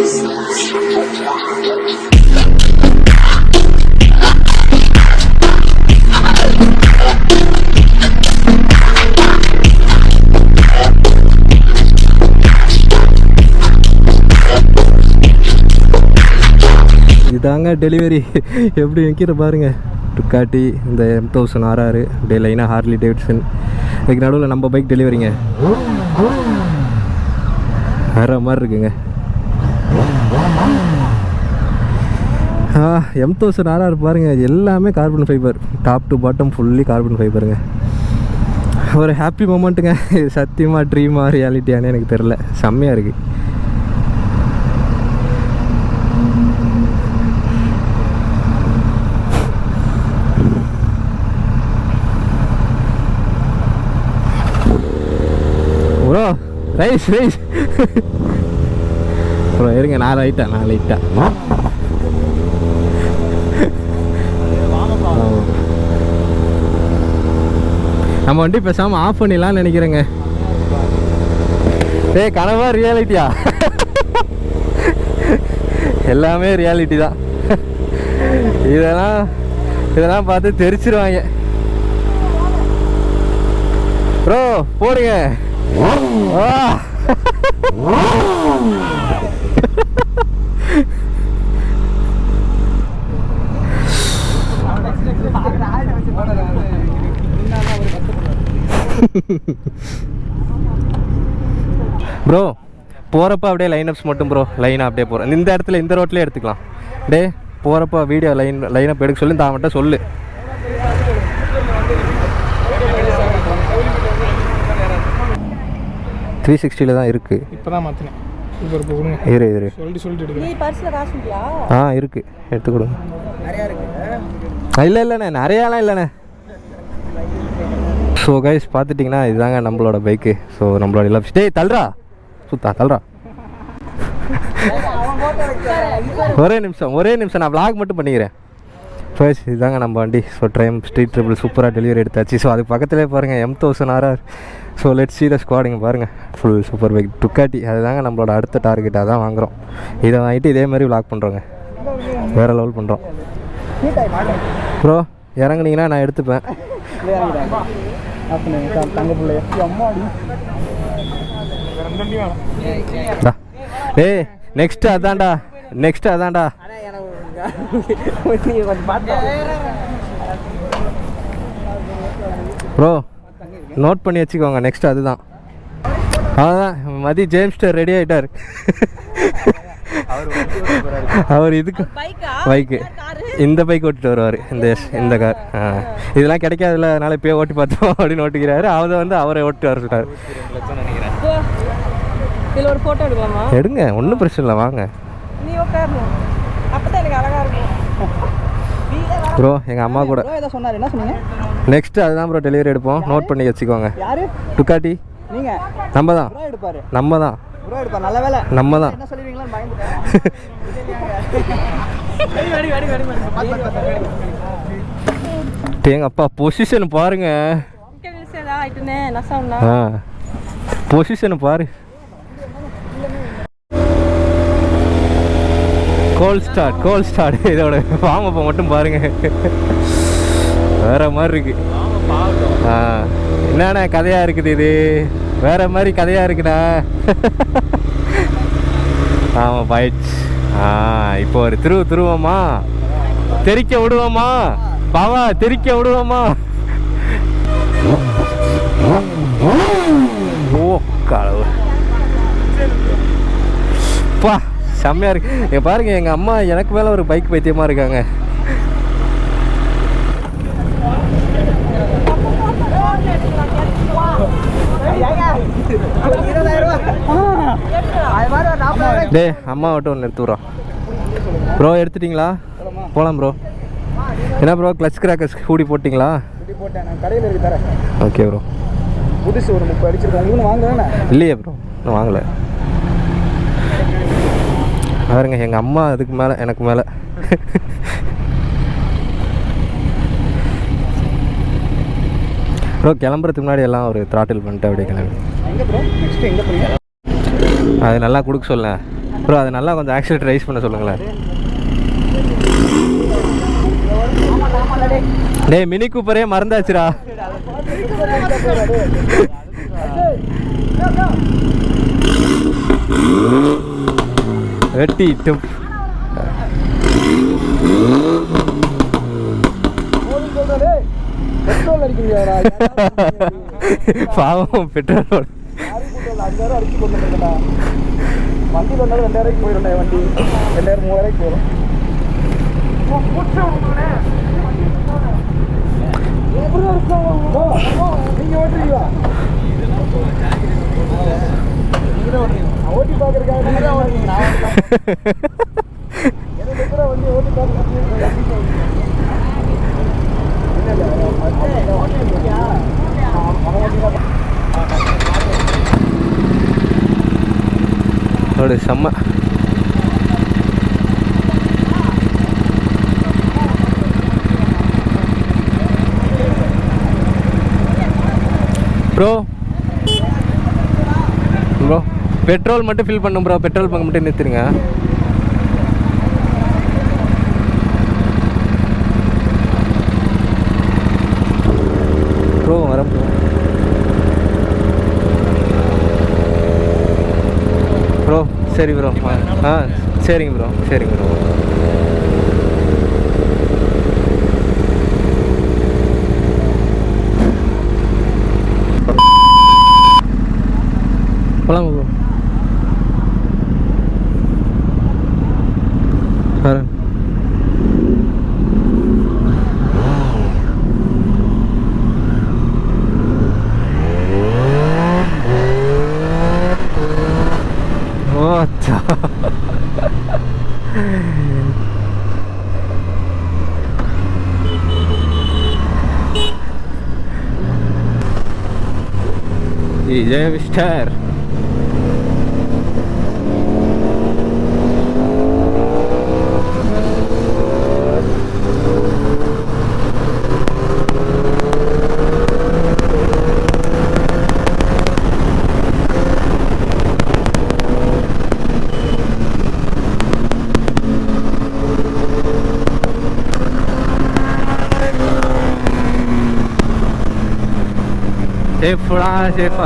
இதாங்க டெலிவரி. எப்படி நிற்கிற பாருங்க. டுக்காட்டி இந்த M1000 RR அப்படியே லைனாக ஹார்லி டேவிட்சன். இதுக்கு நடுவில் நம்ம பைக் டெலிவரிங்க. வேற மாதிரி இருக்குங்க. M1000 RR பாருங்க, எல்லாமே carbon fibre, top to bottom fully carbon ஃபைபருங்க. ஒரு ஹாப்பி மூமெண்ட்டுங்க. சத்தியமாக ட்ரீமா ரியாலிட்டியானே எனக்கு தெரில. செம்மையாக இருக்குது. ப்ரோ ரைஸ் ப்ரோ இருங்க. நான் லைட்டா நம்ம வண்டி பேசாமல் ஆஃப் பண்ணிடலான்னு நினைக்கிறேங்க. ஏய் கனவா ரியாலிட்டியா? எல்லாமே ரியாலிட்டி தான். இதெல்லாம் பார்த்து தெரிச்சிருவாங்க. ப்ரோ போடுங்க. ப்ரோ போகிறப்ப அப்படியே லைனப்ஸ் மட்டும் ப்ரோ. லைனாக அப்படியே போகிறேன். இந்த இடத்துல இந்த ரோட்லேயே எடுத்துக்கலாம். டே போகிறப்ப வீடியோ லைனப் எடுக்க சொல்லி தான் மட்டும் சொல்லு. த்ரீ 360 தான் இருக்குது. இப்போ தான் மாற்றினேன். இரு இருக்குது, எடுத்து கொடுங்க. இல்லைண்ணே, நிறையாலாம் இல்லைண்ணே. ஸோ கைஸ் பார்த்துட்டிங்கன்னா இதுதாங்க நம்மளோட பைக்கு. ஸோ நம்மளோட லவ் ஸ்டே தள்ளுறா தள்ளுறா. ஒரே நிமிஷம் நான் vlog மட்டும் பண்ணிக்கிறேன். ஃபர்ஸ்ட் இதுதாங்க நம்ம வண்டி. ஸோ ட்ரைம் ஸ்ட்ரீட் ட்ரிபிள் சூப்பராக டெலிவரி எடுத்தாச்சு. ஸோ அதுக்கு பக்கத்துலேயே பாருங்கள் M1000 RR. So let's see the ஸ்குவாடிங்க பாருங்கள். Full super bike Ducati. அதுதாங்க நம்மளோட அடுத்த டார்கெட்டாக தான் வாங்குகிறோம். இதை வாங்கிட்டு இதே மாதிரி vlog பண்ணுறோங்க. வேறு லெவல் பண்ணுறோம். ப்ரோ இறங்குனீங்கன்னா நான் எடுத்துப்பேன். ஏய் நெக்ஸ்ட்டு அதான்டா. ப்ரோ நோட் பண்ணி வச்சுக்கோங்க. நெக்ஸ்ட் அதுதான். மதி ஜேம்ஸ்டர் ரெடி ஆகிட்டார். அவர் இதுக்கு பைக்கு இந்த பைக் ஓட்டிட்டு வருவார். இந்த கார் இதெல்லாம் கிடைக்காதுல்ல, அதனால இப்போயே ஓட்டி பார்த்தோம் அப்படின்னு ஓட்டிக்கிறாரு. அவரை ஓட்டி வர சொல்கிறார். எடுங்க, ஒன்றும் பிரச்சனை இல்லை, வாங்க ப்ரோ. எங்கள் அம்மா கூட நெக்ஸ்ட்டு அதுதான் ப்ரோ டெலிவரி எடுப்போம். நோட் பண்ணி வச்சுக்கோங்க. டுக்காட்டி நம்ம தான். எங்க அப்பா பொசிஷன் பாருங்க. பொசிஷன் பாரு. கோல் ஸ்டார்ட் இதோட வாமப்ப மட்டும் பாருங்க. வேற மாதிரி இருக்கு. என்னண்ணா கதையா இருக்குது, இது வேற மாதிரி கதையா இருக்குண்ணா. ஆமாம் பாயிடுச்சு. இப்போ ஒரு திருவோமா, தெரிக்க விடுவோமா பாவா, தெரிக்க விடுவோமா. ஓ கடவுள் பா, செம்மையா இருக்கு. பாருங்க, எங்க அம்மா எனக்கு மேல ஒரு பைக் பைத்தியமா இருக்காங்க. டே அம்மா மட்டும் ஒன்று எடுத்துக்கிறோம் ப்ரோ. எடுத்துட்டிங்களா? போகலாம் ப்ரோ. என்ன ப்ரோ கிளச் கிராக்கர்ஸ் கூடி போட்டிங்களா? Okay bro. புதுசு ஒரு 30 அடிச்சிருக்காங்க. வாங்கல இல்லையே ப்ரோ, நான் வாங்கலை. பாருங்க எங்கள் அம்மா அதுக்கு மேலே எனக்கு மேலே. ப்ரோ கிளம்புறதுக்கு முன்னாடி எல்லாம் ஒரு த்ராட்டில் பண்ணிட்டு அப்படியே கிளம்பி அது நல்லா கொடுக்க சொல்ல. ப்ரோ அது நல்லா கொஞ்சம் ஆக்சிலேட்டர் ரைஸ் பண்ண சொல்லுங்களேன். டேய் மினி கூப்பரே மறந்தாச்சுடா. வெட்டிட்டும் பாவம் பெட்ரோல் வண்டி வந்தாலும் 2000 போயிடும். வண்டி 2000 3000 போயிடும். நீங்க ஓட்டுறீங்களா? ஓட்டி பார்க்கறதுக்காக வண்டி ஓட்டி பார்க்க செம்ம. ப்ரோ ப்ரோ பெட்ரோல் மட்டும் ஃபில் பண்ணும் ப்ரோ. பெட்ரோல் பங்க் மட்டும் நிறுத்திடுங்க. ப்ரோ வரேன் ப்ரோ. ப்ரோ சரி ப்ரோ. ஆ சரிங்க ப்ரோ சரிங்க ப்ரோ. போலாமா ப்ரோ? வரேன். DJ Mister. சேஃபா.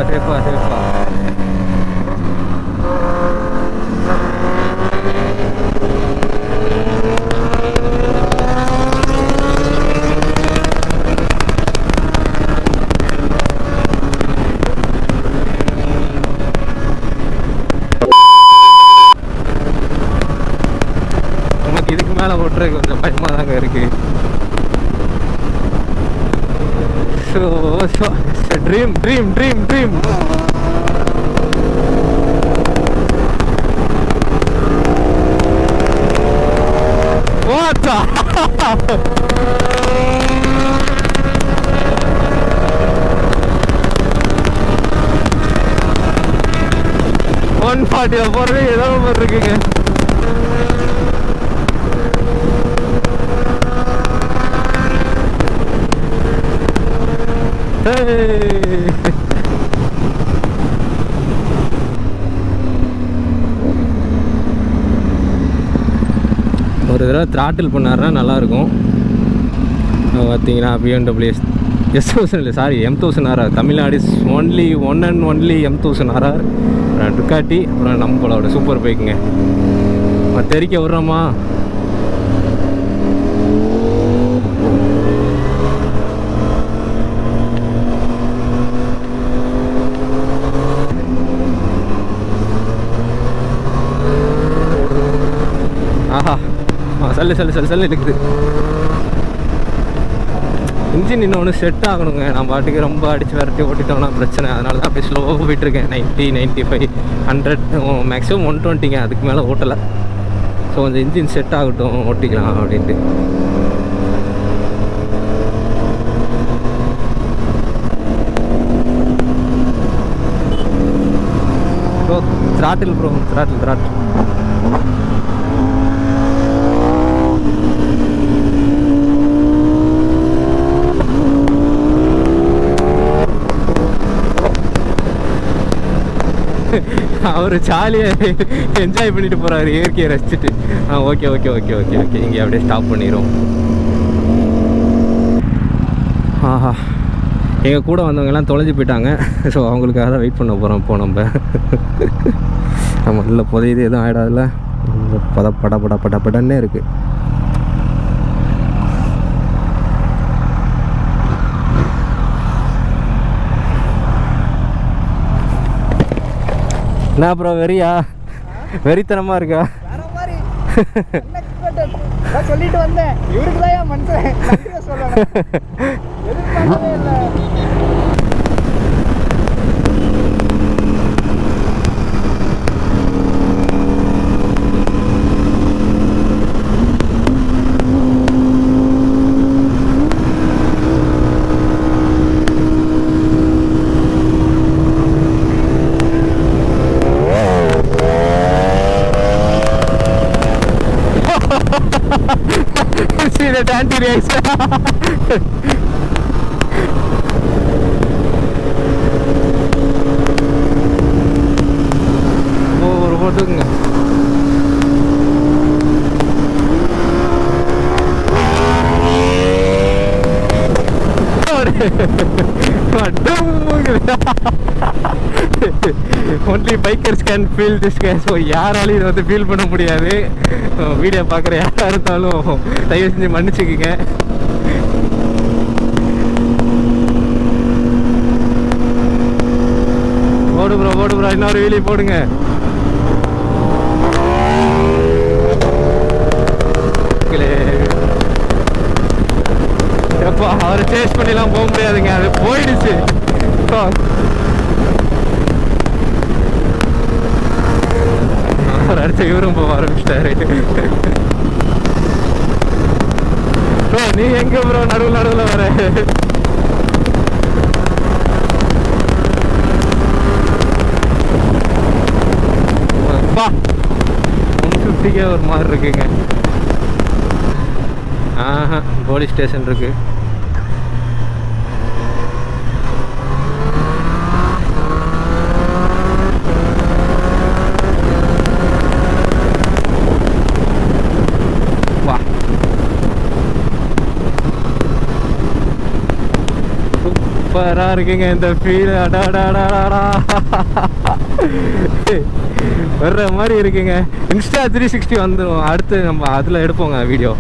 நமக்கு இதுக்கு மேலே ஓட்டுறது கொஞ்சம் பயமாக தாங்க இருக்கு. So it's a dream. What the? 140 போறது ஏதோ இருக்குங்க. ஒரு தடவை த்ராட்டில் பண்ணாருன்னா நல்லாயிருக்கும். பார்த்தீங்கன்னா BMW S1000 இல்லை sorry M1000RR. Tamil Nadu is only M1000RR. Ducati அப்புறம் நம்மளோட சூப்பர் பைக்குங்க. தெரிக்க விட்றோமா? ஆஹா சல்லு இருக்குது. இன்ஜின் இன்னொன்று செட் ஆகணுங்க. நான் பாட்டுக்கு ரொம்ப அடித்து விரட்டி ஓட்டிட்டோம்னா பிரச்சனை. அதனால தான் அப்படியே ஸ்லோவாக போயிட்டுருக்கேன். 90, 95, 100 மேக்ஸிமம் 120ங்க. அதுக்கு மேலே ஓட்டலை. ஸோ கொஞ்சம் இன்ஜின் செட் ஆகட்டும் ஓட்டிக்கலாம் அப்படின்ட்டு. ப்ரோ த்ராட்டில் அவர் ஜாலியாக என்ஜாய் பண்ணிட்டு போகிறாரு இயற்கையை ரசிச்சுட்டு. Okay okay okay okay okay இங்கே அப்படியே ஸ்டாப் பண்ணிடும். ஆஹா, எங்கள் கூட வந்தவங்கெல்லாம் தொலைஞ்சு போயிட்டாங்க. ஸோ அவங்களுக்காக தான் வெயிட் பண்ண போகிறோம். இப்போ நம்ம இல்லை புதையுது எதுவும் ஆகிடாதுல, படன்னே இருக்குது. என்ன அப்புறம் வெறித்தனமாக இருக்கா? சொல்லிட்டு வந்தேன், இவருக்கு தான் என் மனுஷன் சொல்லணும். எதிர்பார்க்கவே இல்லை. See that anti-race. ஒரு போட்டுங்க. Only bikers can feel this case. So யாராலையும் இதை வந்து ஃபீல் பண்ண முடியாது. வீடியோ பார்க்குற யாராக இருந்தாலும் தயவு செஞ்சு மன்னிச்சுக்குங்க. ஓடு ப்ரோ இன்னொரு வீலி போடுங்க. எப்போ அவரை சேஸ் பண்ணிலாம் போக முடியாதுங்க, அது போயிடுச்சு. அவர் அடிச்ச இவரும் போக ஆரம்பிச்சிட்டாரு. ப்ரோ நீ எங்க ப்ரோ நடுவில் வர? பா 150 ஒரு மாதிரி இருக்குங்க. போலீஸ் ஸ்டேஷன் இருக்கு. வா சூப்பரா இருக்குங்க இந்த ஃபீல். அடாடாடாடா வர்ற மாதிரி இருக்குங்க. இன்ஸ்டா 360 வந்துடும், அடுத்து நம்ம அதில் எடுப்போங்க வீடியோ.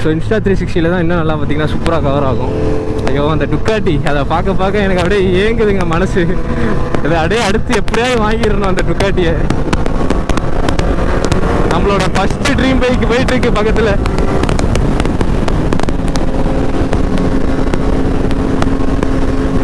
ஸோ இன்ஸ்டா 360 தான் இன்னும் நல்லா பார்த்தீங்கன்னா சூப்பராக கவர் ஆகும். ஐயோ அந்த டுக்காட்டி அதை பார்க்க எனக்கு அப்படியே ஏங்குதுங்க மனசு. அதை அப்படியே அடுத்து எப்படியாவது வாங்கிடணும் அந்த டுக்காட்டியை. நம்மளோட ஃபஸ்ட்டு ட்ரீம் பைக் போயிட்டுருக்கு பக்கத்தில்.